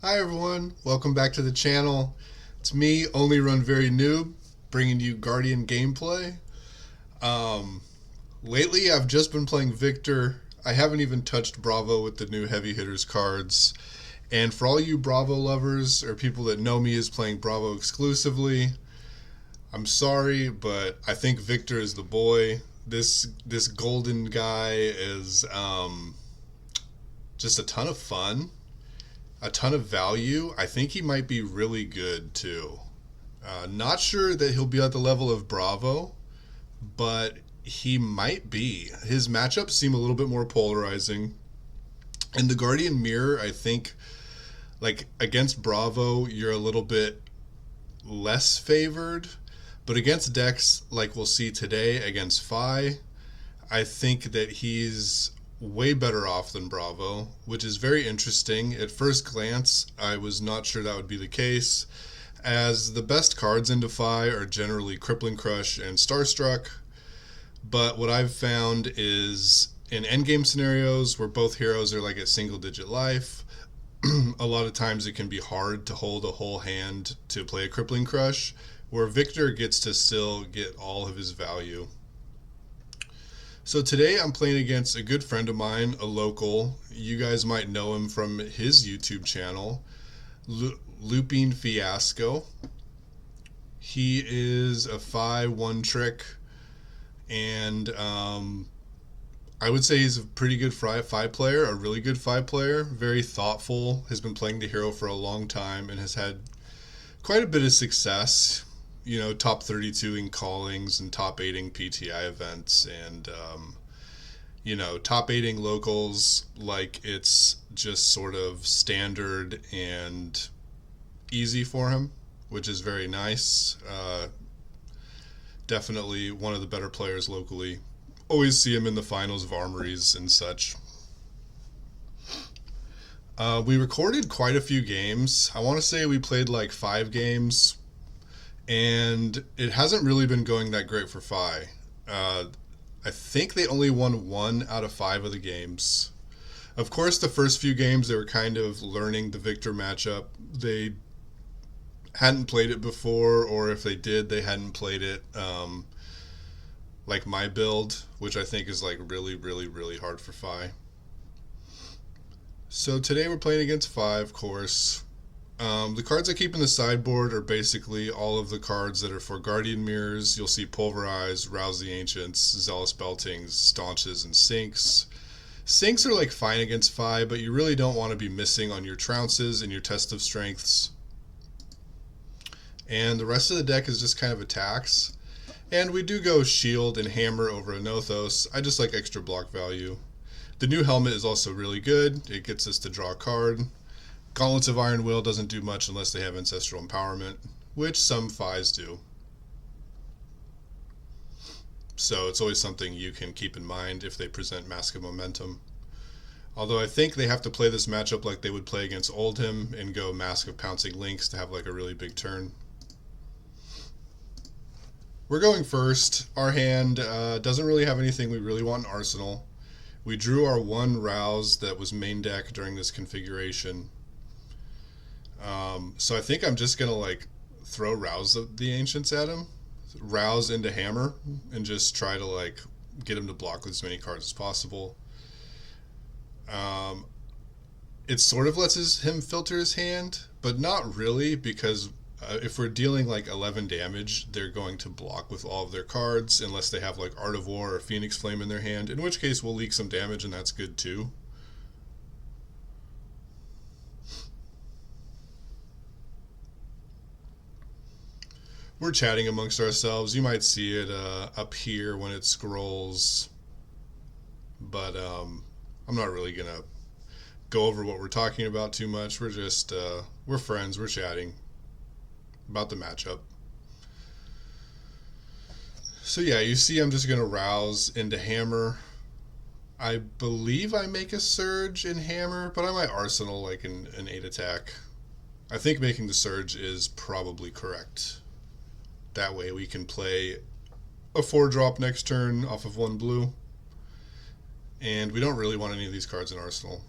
Hi everyone, welcome back to the channel. It's me, Only Run Very Noob, bringing you Guardian gameplay. Um, Lately I've just been playing Victor. I haven't even touched Bravo with the new Heavy Hitters cards. And for all you Bravo lovers or people that know me as playing Bravo exclusively, I'm sorry, but I think Victor is the boy. This golden guy is just a ton of fun, a ton of value. I think he might be really good too. Not sure that he'll be at the level of Bravo, but he might be. His matchups seem a little bit more polarizing. In the Guardian Mirror, I think, like, against Bravo, you're a little bit less favored. But against decks like we'll see today against Fi, I think that he's way better off than Bravo, which is very interesting. At first glance, I was not sure that would be the case, as the best cards in Defy are generally Crippling Crush and Starstruck. But what I've found is in endgame scenarios where both heroes are like at single digit life, a lot of times it can be hard to hold a whole hand to play a Crippling Crush, where Victor gets to still get all of his value. So today I'm playing against a good friend of mine, a local. You guys might know him from his YouTube channel, Looping Fiasco. He is a Fi one trick, and I would say he's a pretty good Fi player, a really good Fi player, very thoughtful, has been playing the hero for a long time, and has had quite a bit of success. You know, top 32 in callings and top 8ing PTI events, and top 8ing locals like it's just sort of standard and easy for him, which is very nice. Definitely one of the better players locally. Always see him in the finals of armories and such. We recorded quite a few games. I want to say we played like 5 games, and it hasn't really been going that great for Fi. I think they only won 1 out of 5 of the games. Of course, the first few games they were kind of learning the Victor matchup. They hadn't played it before, or if they did, they hadn't played it like my build, which I think is like really, really, really hard for Fi. So today we're playing against Fi, of course. The cards I keep in the sideboard are basically all of the cards that are for Guardian Mirrors. You'll see Pulverize, Rouse the Ancients, Zealous Beltings, Staunches, and Sinks. Sinks are like fine against Fi, but you really don't want to be missing on your Trounces and your Test of Strengths. And the rest of the deck is just kind of attacks. And we do go Shield and Hammer over Anothos. I just like extra block value. The new helmet is also really good. It gets us to draw a card. Gauntlets of Iron Will doesn't do much unless they have Ancestral Empowerment, which some Fis do. So it's always something you can keep in mind if they present Mask of Momentum. Although I think they have to play this matchup like they would play against Oldhim and go Mask of Pouncing Lynx to have like a really big turn. We're going first. Our hand doesn't really have anything we really want in Arsenal. We drew our one Rouse that was main deck during this configuration. So I think I'm just going to like throw Rouse the Ancients at him, Rouse into Hammer, and just try to like get him to block with as many cards as possible. It sort of lets him filter his hand, but not really, because if we're dealing like 11 damage, they're going to block with all of their cards unless they have like Art of War or Phoenix Flame in their hand, in which case we'll leak some damage and that's good too. We're chatting amongst ourselves. You might see it up here when it scrolls, but I'm not really gonna go over what we're talking about too much. We're just we're friends. We're chatting about the matchup. So yeah, you see I'm just going to Rouse into Hammer. I believe I make a Surge in Hammer, but I might Arsenal like an 8 attack. I think making the Surge is probably correct. That way we can play a 4-drop next turn off of 1 blue. And we don't really want any of these cards in Arsenal.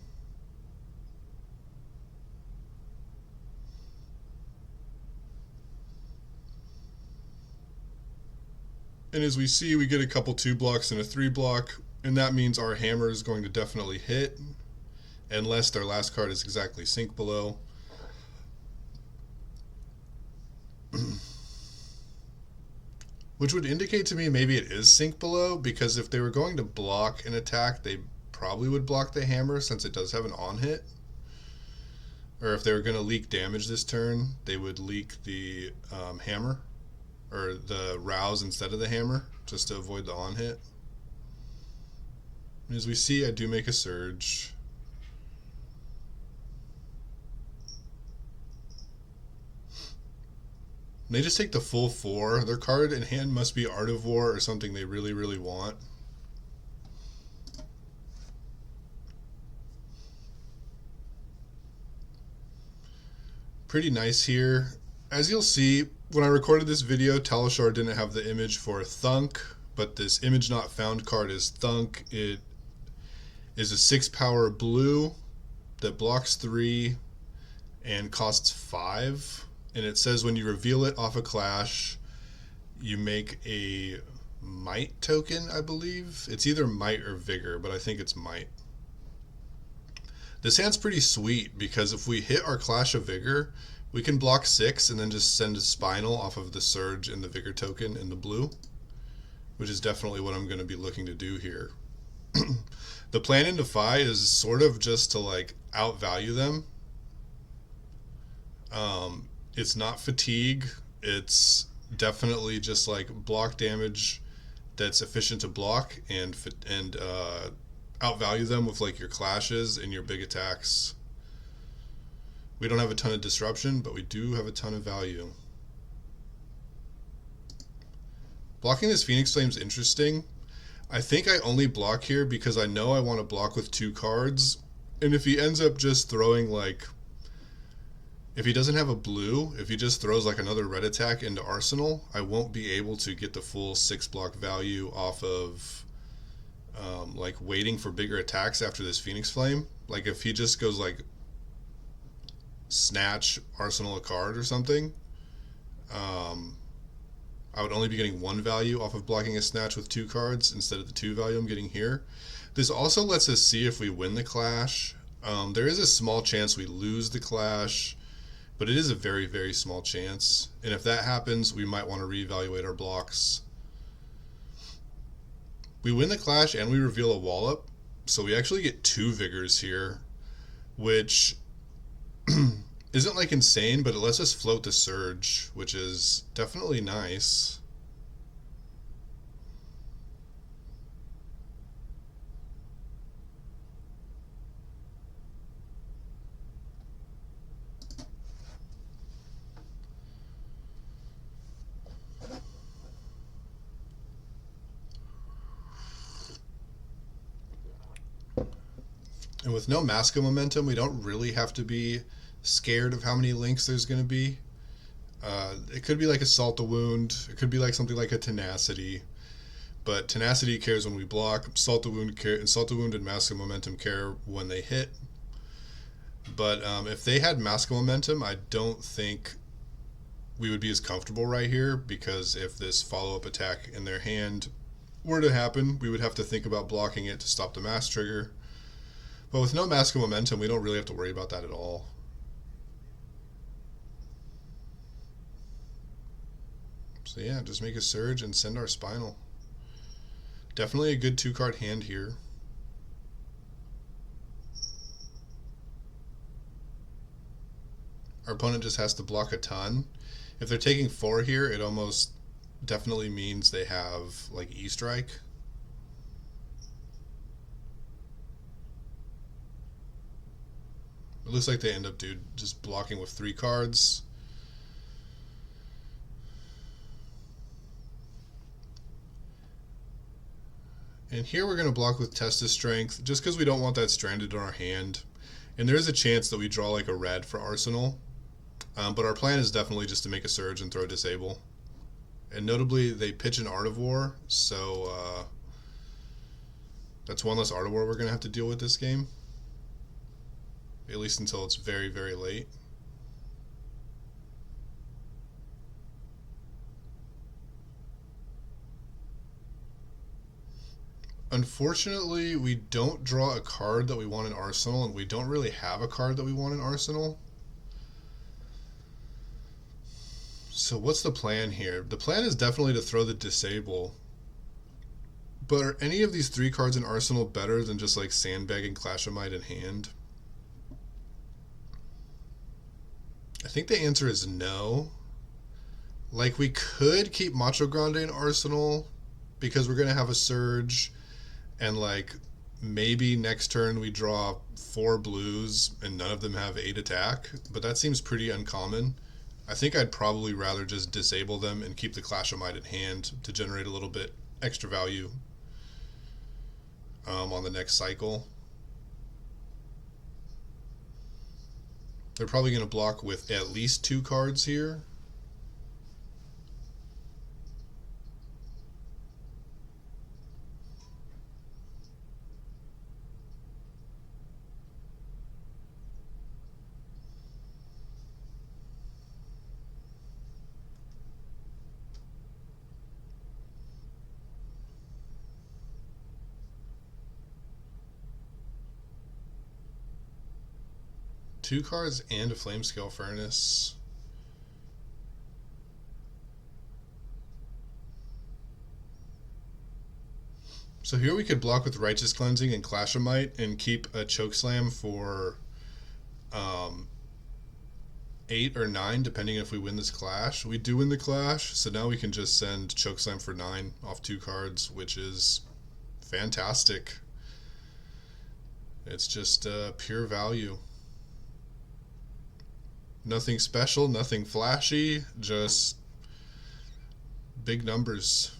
And as we see, we get a couple 2 blocks and a 3 block, and that means our hammer is going to definitely hit, unless their last card is exactly sink below. Which would indicate to me maybe it is sink below, because if they were going to block an attack, they probably would block the hammer since it does have an on hit. Or if they were going to leak damage this turn, they would leak the hammer, or the rouse instead of the hammer, just to avoid the on hit. And as we see, I do make a surge. And they just take the full 4. Their card in hand must be Art of War or something they really, really want. Pretty nice here. As you'll see, when I recorded this video, Talishar didn't have the image for Thunk, but this image not found card is Thunk. It is a 6-power blue that blocks 3 and costs 5. And it says when you reveal it off a clash, you make a might token, I believe. It's either might or vigor, but I think it's might. This hand's pretty sweet because if we hit our clash of vigor, we can block 6 and then just send a spinal off of the surge and the vigor token in the blue, which is definitely what I'm going to be looking to do here. The plan in Defy is sort of just to like outvalue them. It's not fatigue. It's definitely just like block damage that's efficient to block and outvalue them with like your clashes and your big attacks. We don't have a ton of disruption, but we do have a ton of value. Blocking this Phoenix Flame is interesting. I think I only block here because I know I want to block with 2 cards. And if he ends up just throwing like, if he doesn't have a blue, if he just throws like another red attack into Arsenal, I won't be able to get the full 6 block value off of like waiting for bigger attacks after this Phoenix Flame. Like if he just goes like snatch Arsenal a card or something, I would only be getting 1 value off of blocking a snatch with 2 cards instead of the 2 value I'm getting here. This also lets us see if we win the clash. There is a small chance we lose the clash, but it is a very, very small chance. And if that happens, we might want to reevaluate our blocks. We win the clash and we reveal a wallop, so we actually get 2 vigors here, which isn't like insane, but it lets us float the surge, which is definitely nice. And with no Mask of Momentum, we don't really have to be scared of how many links there's going to be. It could be like Assault the Wound. It could be like something like a Tenacity. But Tenacity cares when we block. Assault the Wound and Mask of Momentum care when they hit. But if they had Mask of Momentum, I don't think we would be as comfortable right here, because if this follow-up attack in their hand were to happen, we would have to think about blocking it to stop the mass trigger. But with no Mask of Momentum, we don't really have to worry about that at all. So yeah, just make a surge and send our spinal. Definitely a good 2-card hand here. Our opponent just has to block a ton. If they're taking 4 here, it almost definitely means they have like E-Strike. It looks like they end up just blocking with 3 cards. And here we're going to block with Test of Strength, just because we don't want that stranded in our hand. And there is a chance that we draw like a red for Arsenal. But our plan is definitely just to make a surge and throw Disable. And notably, they pitch an Art of War, so that's one less Art of War we're going to have to deal with this game. At least until it's very, very late. Unfortunately, we don't draw a card that we want in Arsenal, and we don't really have a card that we want in Arsenal. So what's the plan here? The plan is definitely to throw the disable. But are any of these three cards in Arsenal better than just like Sandbag and Clash of Might in hand? I think the answer is no. Like, we could keep Macho Grande in Arsenal because we're going to have a Surge, and like maybe next turn we draw 4 blues and none of them have 8 attack, but that seems pretty uncommon. I think I'd probably rather just disable them and keep the Clash of Might in hand to generate a little bit extra value on the next cycle. They're probably going to block with at least 2 cards here. Two cards and a Flamescale Furnace. So here we could block with Righteous Cleansing and Clash of Might and keep a Chokeslam for 8 or 9, depending if we win this Clash. We do win the Clash, so now we can just send Chokeslam for 9 off 2 cards, which is fantastic. It's just pure value. Nothing special, nothing flashy, just big numbers.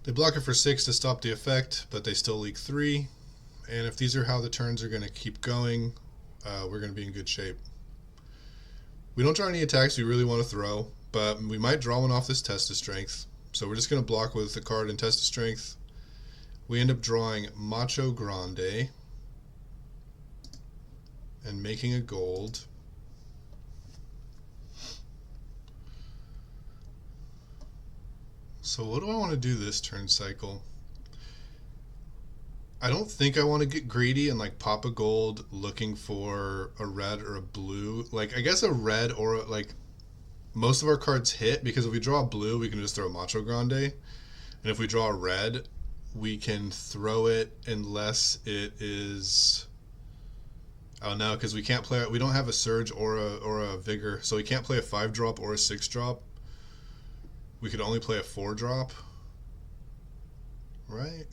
They block it for 6 to stop the effect, but they still leak 3. And if these are how the turns are going to keep going, we're going to be in good shape. We don't draw any attacks we really want to throw, but we might draw one off this Test of Strength. So we're just going to block with the card in Test of Strength. We end up drawing Macho Grande and making a gold. So what do I want to do this turn cycle? I don't think I want to get greedy and like pop a gold looking for a red or a blue. Like, I guess a red or like most of our cards hit, because if we draw a blue, we can just throw Macho Grande. And if we draw a red, we can throw it unless it is... Oh no, because we can't play... We don't have a Surge or a Vigor, so we can't play a 5-drop or a 6-drop. We could only play a 4-drop. Right?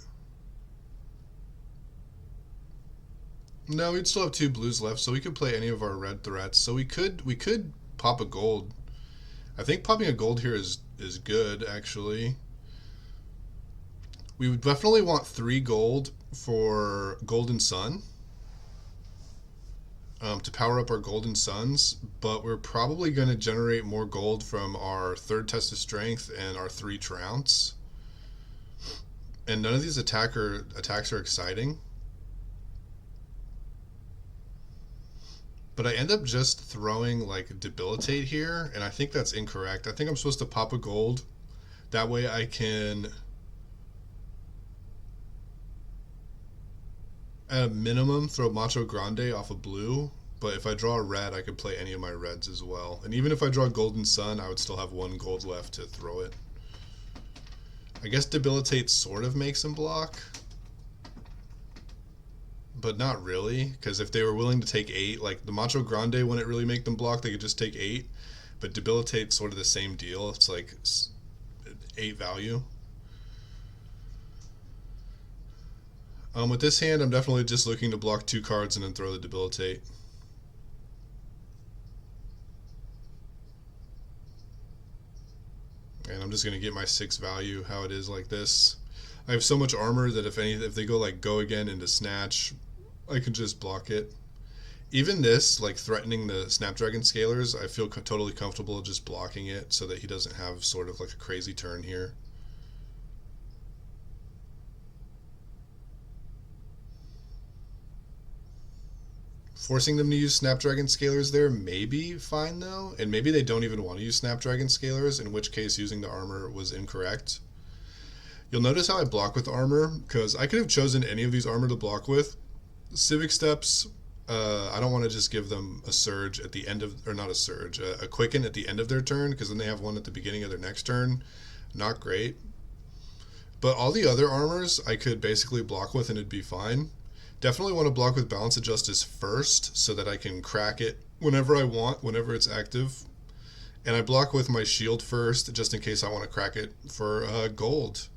No, we'd still have 2 blues left, so we could play any of our red threats. So we could pop a gold. I think popping a gold here is good, actually. We would definitely want 3 gold for Golden Sun to power up our Golden Suns, but we're probably going to generate more gold from our 3rd Test of Strength and our 3 Trounce. And none of these attacks are exciting. But I end up just throwing like Debilitate here, and I think that's incorrect. I think I'm supposed to pop a gold. That way I can, at a minimum, throw Macho Grande off a blue. But if I draw a red, I could play any of my reds as well. And even if I draw Golden Sun, I would still have 1 gold left to throw it. I guess Debilitate sort of makes him block, but not really, because if they were willing to take 8, like the Macho Grande wouldn't really make them block, they could just take 8, but Debilitate's sort of the same deal. It's like 8 value. With this hand, I'm definitely just looking to block 2 cards and then throw the Debilitate. And I'm just going to get my 6 value how it is like this. I have so much armor that if they go like Go Again into Snatch, I can just block it. Even this, like threatening the Snapdragon Scalers, I feel totally comfortable just blocking it so that he doesn't have sort of like a crazy turn here. Forcing them to use Snapdragon Scalers there may be fine though, and maybe they don't even want to use Snapdragon Scalers, in which case using the armor was incorrect. You'll notice how I block with armor, because I could have chosen any of these armor to block with. Civic Steps, I don't want to just give them a surge at the end of, or not a surge, a quicken at the end of their turn, because then they have one at the beginning of their next turn. Not great. But all the other armors I could basically block with and it'd be fine. Definitely want to block with Balance of Justice first so that I can crack it whenever I want, whenever it's active. And I block with my shield first just in case I want to crack it for gold.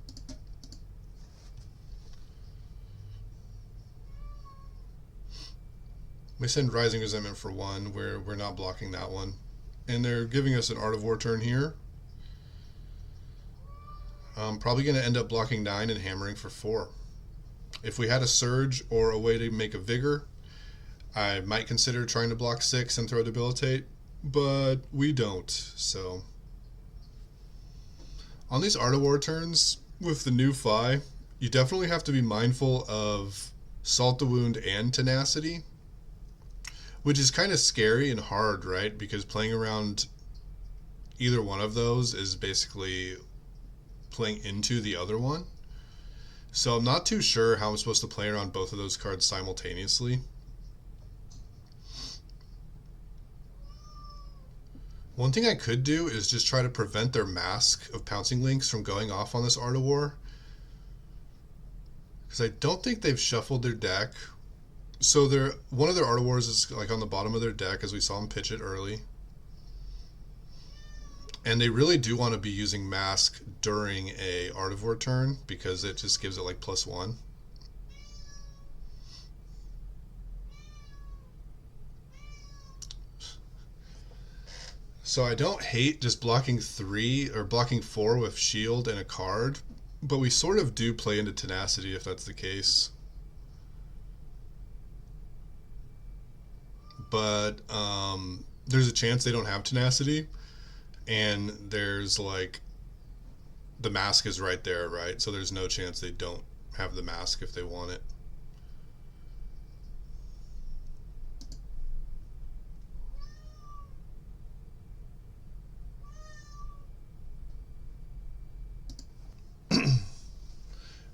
We send Rising Resentment for 1 where we're not blocking that one. And they're giving us an Art of War turn here. I'm probably going to end up blocking 9 and hammering for 4. If we had a surge or a way to make a vigor, I might consider trying to block 6 and throw Debilitate, but we don't, so. On these Art of War turns, with the new Phi, you definitely have to be mindful of Salt the Wound and Tenacity, which is kind of scary and hard, right? Because playing around either one of those is basically playing into the other one. So I'm not too sure how I'm supposed to play around both of those cards simultaneously. One thing I could do is just try to prevent their Mask of Pouncing Links from going off on this Art of War, because I don't think they've shuffled their deck. So one of their Art of Wars is like on the bottom of their deck, as we saw them pitch it early. And they really do want to be using Mask during a Art of War turn because it just gives it like +1. So I don't hate just blocking 3 or blocking 4 with shield and a card, but we sort of do play into Tenacity if that's the case. But there's a chance they don't have Tenacity. And there's like, the Mask is right there, right? So there's no chance they don't have the Mask if they want it.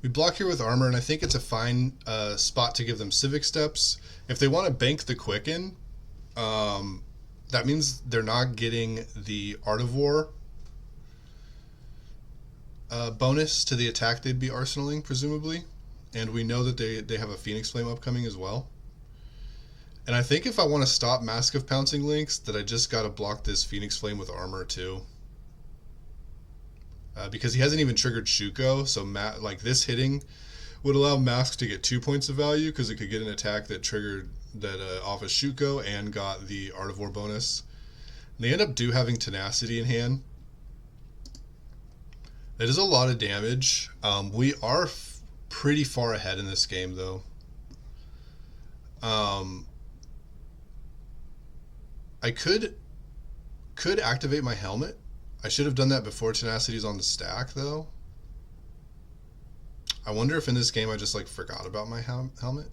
We block here with armor, and I think it's a fine spot to give them Civic Steps. If they want to bank the Quicken, that means they're not getting the Art of War bonus to the attack they'd be arsenaling, presumably. And we know that they have a Phoenix Flame upcoming as well. And I think if I want to stop Mask of Pouncing Links, that I just got to block this Phoenix Flame with armor too. Because he hasn't even triggered Shuko, so like this hitting would allow Mask to get 2 points of value because it could get an attack that triggered that off of Shuko and got the Art of War bonus. And they end up having Tenacity in hand. That is a lot of damage. We are pretty far ahead in this game, though. I could activate my helmet. I should have done that before Tenacity's on the stack, though. I wonder if in this game I just like forgot about my helmet.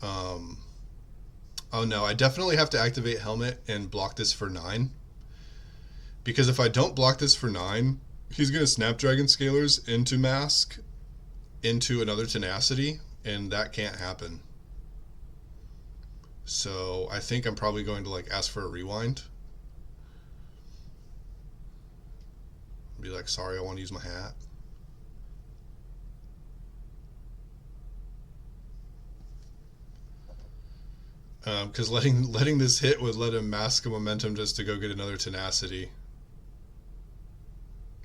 Oh no, I definitely have to activate helmet and block this for 9. Because if I don't block this for 9, he's going to Snapdragon Scalers into Mask, into another Tenacity, and that can't happen. So I think I'm probably going to like ask for a rewind. Be like, sorry, I want to use my hat. Because letting this hit would let him mask a momentum just to go get another Tenacity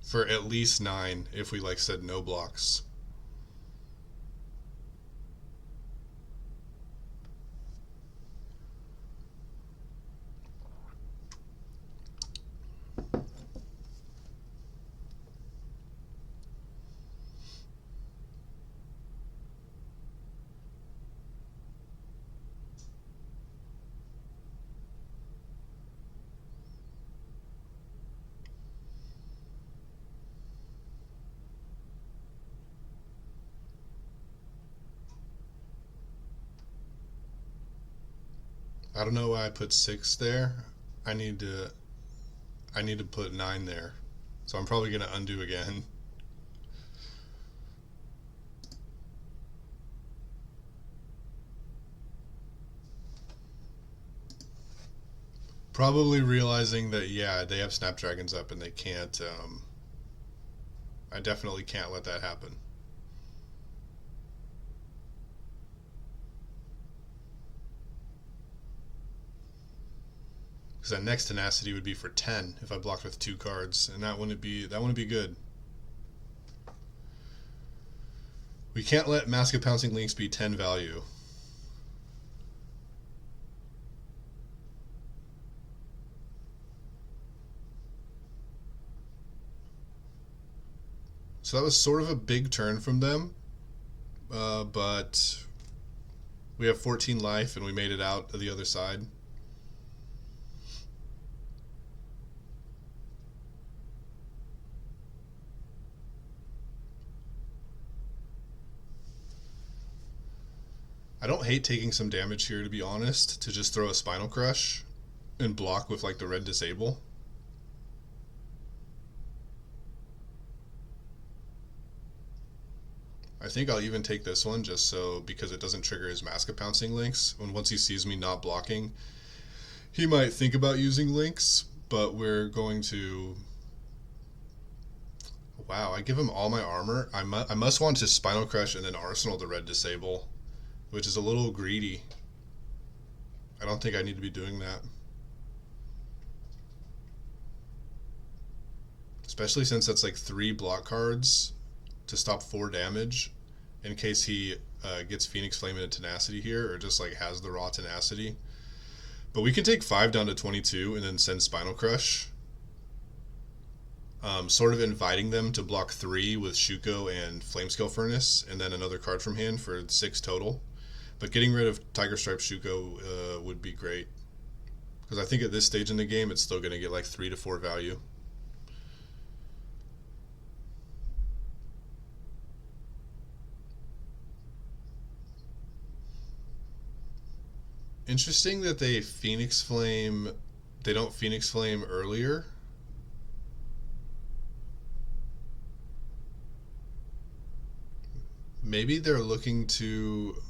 for at least 9 if we like said no blocks. I don't know why I put 6 there. I need to I need to put 9 there. So I'm probably going to undo again. Probably realizing that, yeah, they have Snapdragons up and they can't, I definitely can't let that happen. Because that next tenacity would be for 10 if I blocked with 2 cards, and that wouldn't be good. We can't let Mask of Pouncing Lynx be 10 value. So that was sort of a big turn from them, but we have 14 life and we made it out of the other side. I don't hate taking some damage here, to be honest, to just throw a Spinal Crush and block with like the red disable. I think I'll even take this one just so, because it doesn't trigger his Mask of Pouncing Lynx. When once he sees me not blocking, he might think about using Lynx, but we're going to... Wow, I give him all my armor. I must want to Spinal Crush and then Arsenal the red disable, which is a little greedy. I don't think I need to be doing that. Especially since that's like 3 block cards to stop 4 damage in case he gets Phoenix Flame into Tenacity here, or just like has the raw Tenacity. But we can take 5 down to 22 and then send Spinal Crush. Sort of inviting them to block 3 with Shuko and Flamescale Furnace, and then another card from hand for 6 total. But getting rid of Tiger Stripe Shuko would be great. Because I think at this stage in the game, it's still going to get like 3 to 4 value. Interesting that they don't Phoenix Flame earlier. Maybe they're looking to...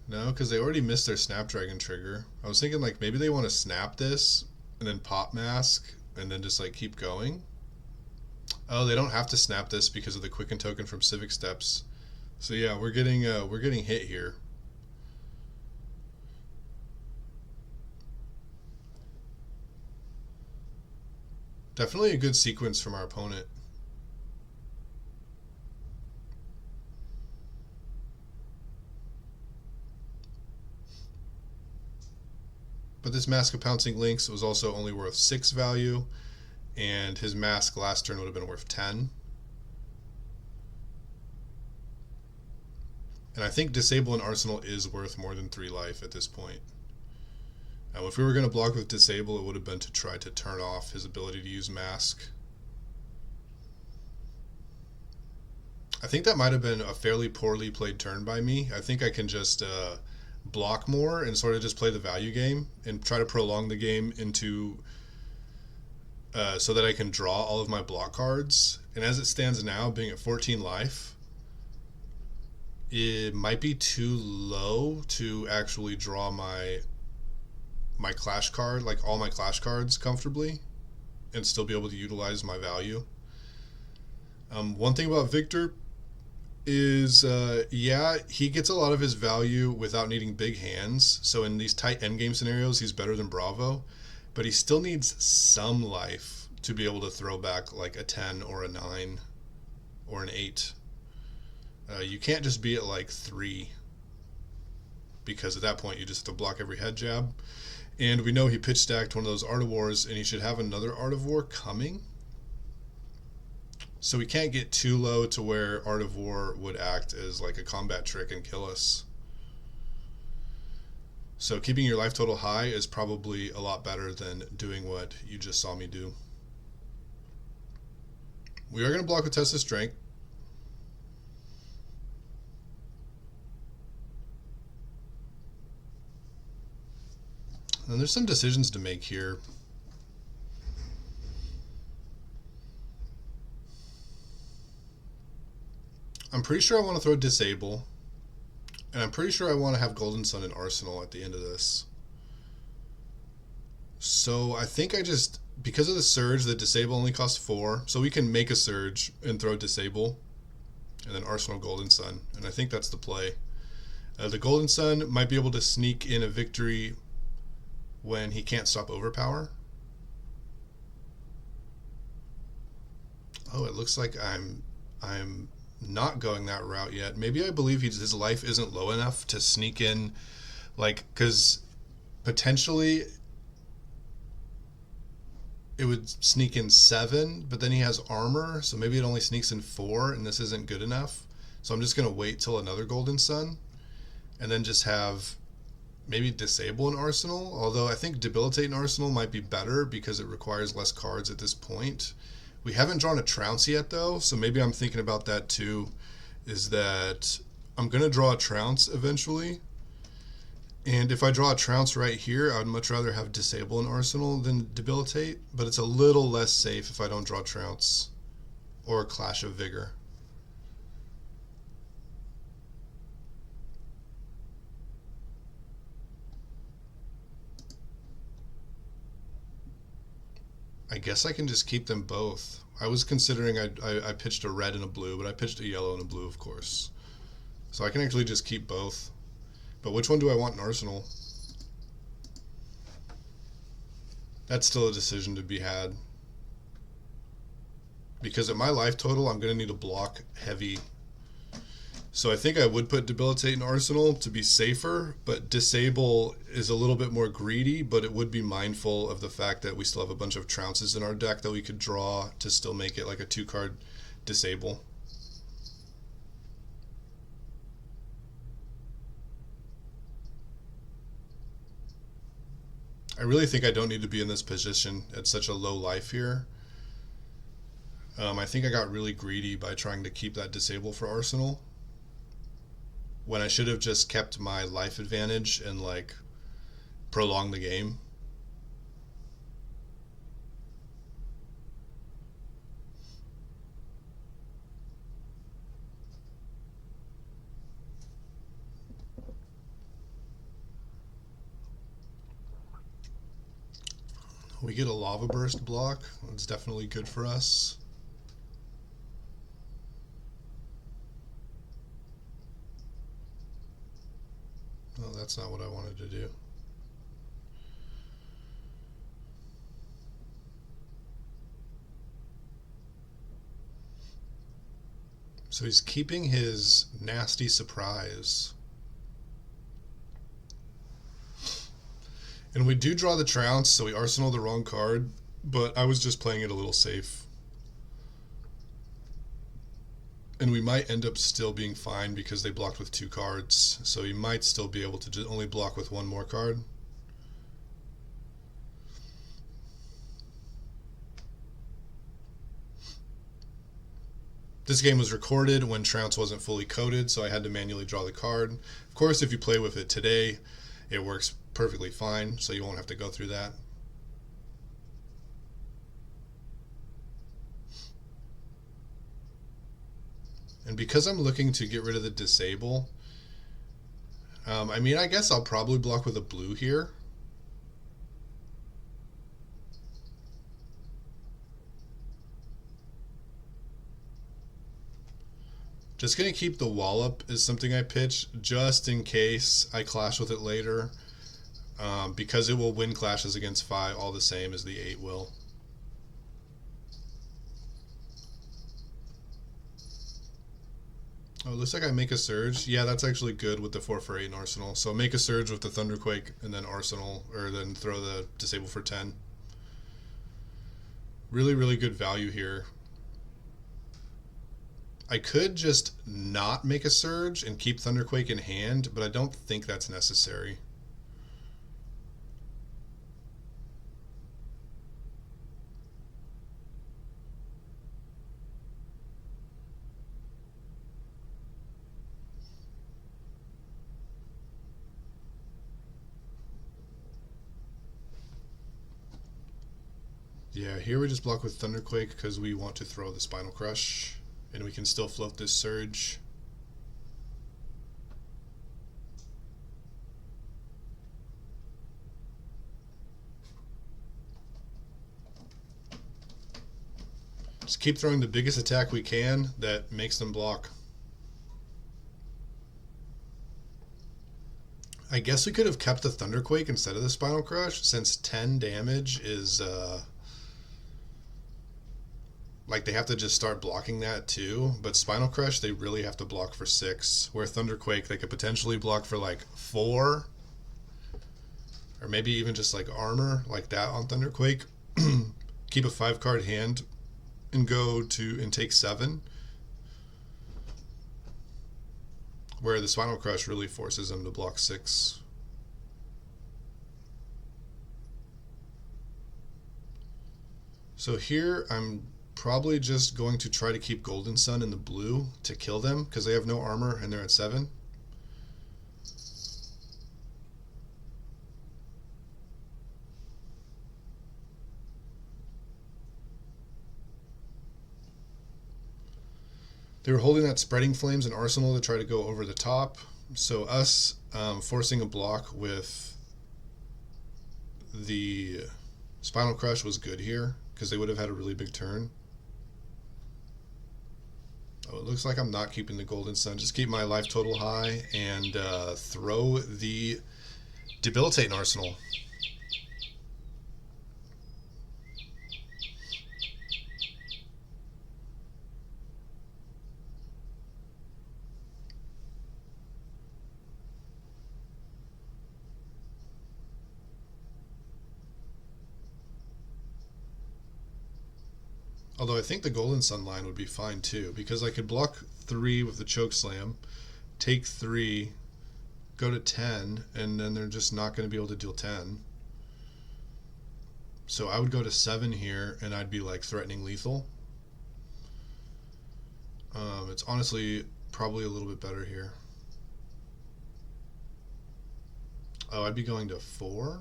No, because they already missed their Snapdragon trigger. I was thinking like maybe they want to snap this and then pop Mask and then just like keep going. Oh, they don't have to snap this because of the Quicken token from Civic Steps. So yeah, we're getting hit here. Definitely a good sequence from our opponent. But this Mask of Pouncing Lynx was also only worth 6 value, and his Mask last turn would have been worth 10. And I think Disable and Arsenal is worth more than 3 life at this point. Now, if we were going to block with Disable, it would have been to try to turn off his ability to use Mask. I think that might have been a fairly poorly played turn by me. I think I can just block more and sort of just play the value game and try to prolong the game into so that I can draw all of my block cards. And as it stands now, being at 14 life, it might be too low to actually draw my Clash card, like all my Clash cards comfortably, and still be able to utilize my value. One thing about Victor is, yeah, he gets a lot of his value without needing big hands. So in these tight endgame scenarios, he's better than Bravo, but he still needs some life to be able to throw back like a 10 or a 9 or an 8. You can't just be at like 3, because at that point you just have to block every head jab. And we know he pitch stacked one of those Art of Wars, and he should have another Art of War coming. So we can't get too low to where Art of War would act as like a combat trick and kill us. So keeping your life total high is probably a lot better than doing what you just saw me do. We are going to block with Test of Strength. And there's some decisions to make here. I'm pretty sure I want to throw Disable. And I'm pretty sure I want to have Golden Sun in Arsenal at the end of this. So I think I just, because of the Surge, the Disable only costs 4. So we can make a Surge and throw Disable. And then Arsenal Golden Sun. And I think that's the play. The Golden Sun might be able to sneak in a victory when he can't stop Overpower. Oh, it looks like I'm not going that route yet. Maybe I believe his life isn't low enough to sneak in, like, because potentially it would sneak in 7, but then he has armor, so maybe it only sneaks in 4, and this isn't good enough. So I'm just going to wait till another Golden Sun, and then just have maybe Disable an Arsenal, although I think Debilitate an Arsenal might be better because it requires less cards at this point. We haven't drawn a Trounce yet, though, so maybe I'm thinking about that too, is that I'm going to draw a Trounce eventually. And if I draw a Trounce right here, I would much rather have Disable an Arsenal than Debilitate, but it's a little less safe if I don't draw Trounce or Clash of Vigor. I guess I can just keep them both. I was considering I pitched a red and a blue, but I pitched a yellow and a blue, of course. So I can actually just keep both. But which one do I want in Arsenal? That's still a decision to be had. Because at my life total, I'm going to need a block heavy. So I think I would put Debilitate in Arsenal to be safer, but Disable is a little bit more greedy, but it would be mindful of the fact that we still have a bunch of Trounces in our deck that we could draw to still make it like a 2-card Disable. I really think I don't need to be in this position at such a low life here. I think I got really greedy by trying to keep that Disable for Arsenal, when I should have just kept my life advantage and like prolonged the game. We get a Lava Burst block. That's definitely good for us. Oh, that's not what I wanted to do. So he's keeping his Nasty Surprise. And we do draw the Trounce, so we arsenal the wrong card, but I was just playing it a little safe. And we might end up still being fine because they blocked with 2 cards, so he might still be able to just only block with 1 more card. This game was recorded when Trounce wasn't fully coded, so I had to manually draw the card. Of course, if you play with it today, it works perfectly fine, so you won't have to go through that. And because I'm looking to get rid of the Disable, I mean, I guess I'll probably block with a blue here. Just going to keep the Wallop as something I pitch, just in case I clash with it later, because it will win clashes against 5 all the same as the 8 will. Oh, it looks like I make a Surge. Yeah, that's actually good with the 4 for 8 in Arsenal. So make a Surge with the Thunderquake and then Arsenal, or then throw the Disable for 10. Really, really good value here. I could just not make a Surge and keep Thunderquake in hand, but I don't think that's necessary. Yeah, here we just block with Thunderquake because we want to throw the Spinal Crush, and we can still float this Surge. Just keep throwing the biggest attack we can that makes them block. I guess we could have kept the Thunderquake instead of the Spinal Crush, since 10 damage is, like, they have to just start blocking that too. But Spinal Crush, they really have to block for 6, where Thunderquake, they could potentially block for, like, 4, or maybe even just, like, armor, like that on Thunderquake. Keep a 5-card hand and go to and take 7, where the Spinal Crush really forces them to block 6. So here I'm probably just going to try to keep Golden Sun in the blue to kill them because they have no armor and they're at 7. They were holding that Spreading Flames and Arsenal to try to go over the top. So us forcing a block with the Spinal Crush was good here because they would have had a really big turn. Oh, it looks like I'm not keeping the Golden Sun. Just keep my life total high and throw the Debilitating Arsenal. Although I think the Golden Sun line would be fine too, because I could block 3 with the Choke Slam, take 3, go to 10, and then they're just not going to be able to deal 10. So I would go to 7 here, and I'd be like threatening lethal. It's honestly probably a little bit better here. Oh, I'd be going to 4.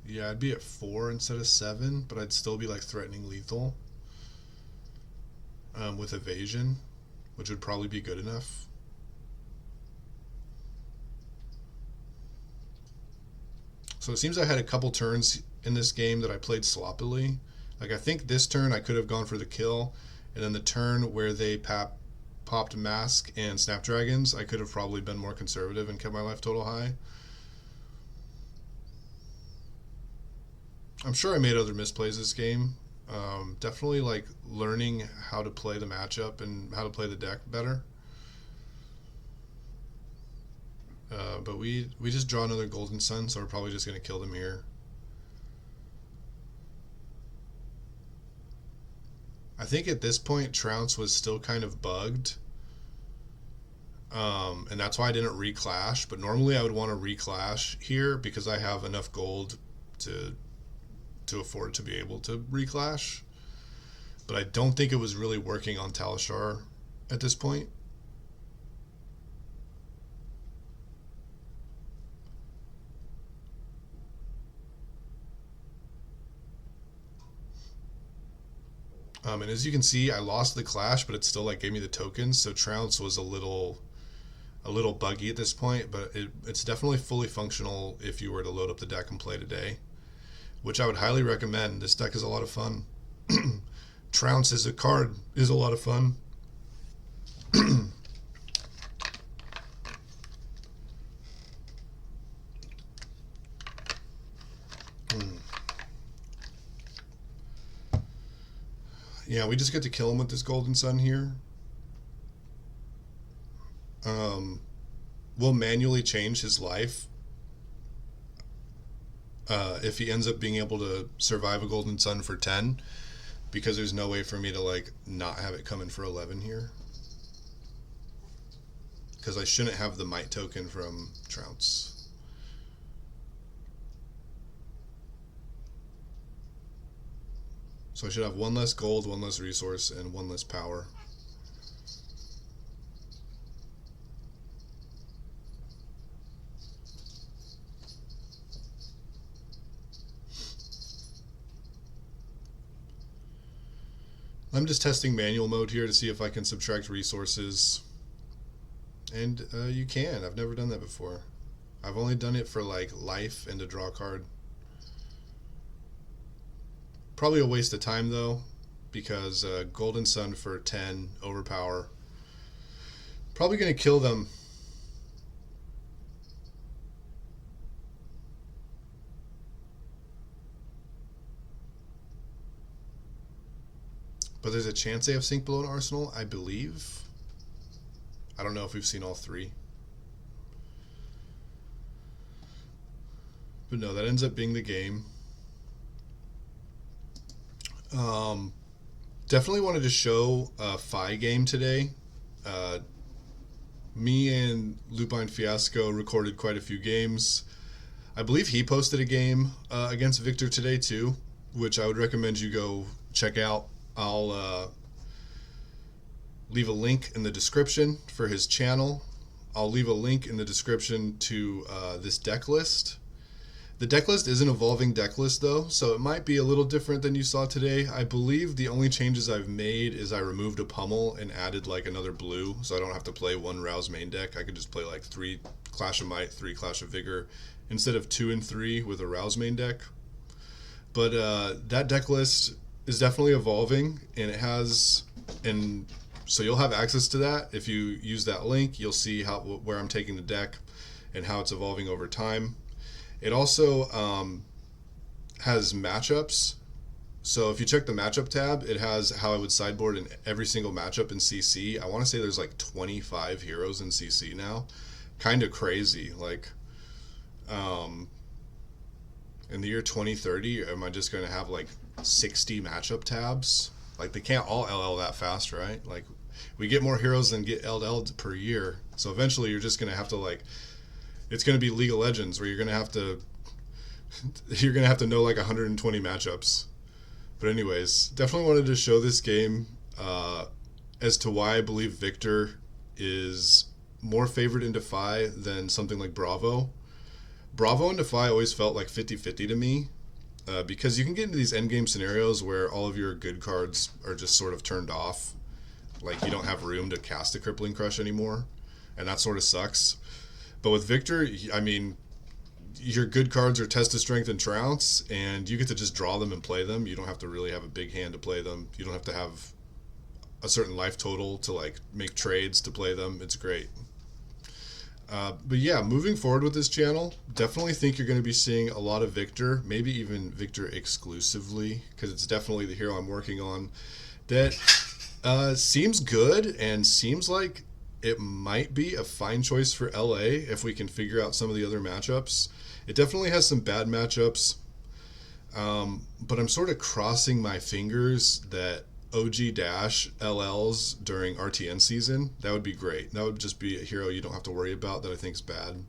Yeah, I'd be at 4 instead of 7, but I'd still be like threatening lethal with evasion, which would probably be good enough. So it seems I had a couple turns in this game that I played sloppily. Like I think this turn I could have gone for the kill, and then the turn where they popped Mask and Snapdragons, I could have probably been more conservative and kept my life total high. I'm sure I made other misplays this game. Definitely like learning how to play the matchup and how to play the deck better. But we just draw another Golden Sun, so we're probably just going to kill them here. I think at this point Trounce was still kind of bugged. And that's why I didn't reclash. But normally I would want to reclash here because I have enough gold to afford to be able to reclash. But I don't think it was really working on Talishar at this point. And as you can see, I lost the clash, but it still like gave me the tokens. So Trounce was a little buggy at this point, but it's definitely fully functional if you were to load up the deck and play today, which I would highly recommend. This deck is a lot of fun. Trounce as a card is a lot of fun. Yeah, we just get to kill him with this Golden Sun here. We'll manually change his life if he ends up being able to survive a Golden Sun for 10, because there's no way for me to like not have it come in for 11 here, because I shouldn't have the Might token from Trounce. So I should have 1 less gold, 1 less resource, and 1 less power. I'm just testing manual mode here to see if I can subtract resources. And you can. I've never done that before. I've only done it for like life and to draw a card. Probably a waste of time though, because Golden Sun for 10 overpower. Probably going to kill them. But there's a chance they have Sink Below an Arsenal, I believe. I don't know if we've seen all three. But no, that ends up being the game. Definitely wanted to show a Fi game today. Me and Lupine Fiasco recorded quite a few games. I believe he posted a game against Victor today too, which I would recommend you go check out. I'll leave a link in the description for his channel. I'll leave a link in the description to this deck list. The deck list is an evolving deck list though, so it might be a little different than you saw today. I believe the only changes I've made is I removed a pummel and added like another blue, so I don't have to play one Rouse main deck. I could just play like 3 Clash of Might, 3 Clash of Vigor, instead of 2 and 3 with a Rouse main deck. But that deck list is definitely evolving, and it has, and so you'll have access to that. If you use that link, you'll see where I'm taking the deck and how it's evolving over time. It also has matchups. So if you check the matchup tab, it has how I would sideboard in every single matchup in CC. I want to say there's like 25 heroes in CC now. Kind of crazy. Like, in the year 2030, am I just going to have like 60 matchup tabs? Like, they can't all LL that fast, right? Like, we get more heroes than get LL'd per year. So eventually you're just going to have to like, it's going to be League of Legends where you're going to have to know like 120 matchups. But anyways, definitely wanted to show this game as to why I believe Victor is more favored in Defy than something like Bravo. Bravo and Defy always felt like 50-50 to me, because you can get into these endgame scenarios where all of your good cards are just sort of turned off. Like, you don't have room to cast a Crippling Crush anymore, and that sort of sucks. But with Victor, I mean, your good cards are Test of Strength and Trounce, and you get to just draw them and play them. You don't have to really have a big hand to play them. You don't have to have a certain life total to like make trades to play them. It's great. But yeah, moving forward with this channel, definitely think you're going to be seeing a lot of Victor, maybe even Victor exclusively, because it's definitely the hero I'm working on that seems good and seems like it might be a fine choice for LA if we can figure out some of the other matchups. It definitely has some bad matchups, but I'm sort of crossing my fingers that OG Dash LLs during RTN season. That would be great. That would just be a hero you don't have to worry about that I think is bad.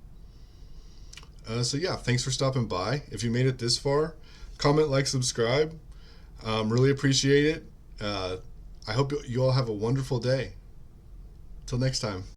So yeah, thanks for stopping by. If you made it this far, comment, like, subscribe. Really appreciate it. I hope you all have a wonderful day. Till next time.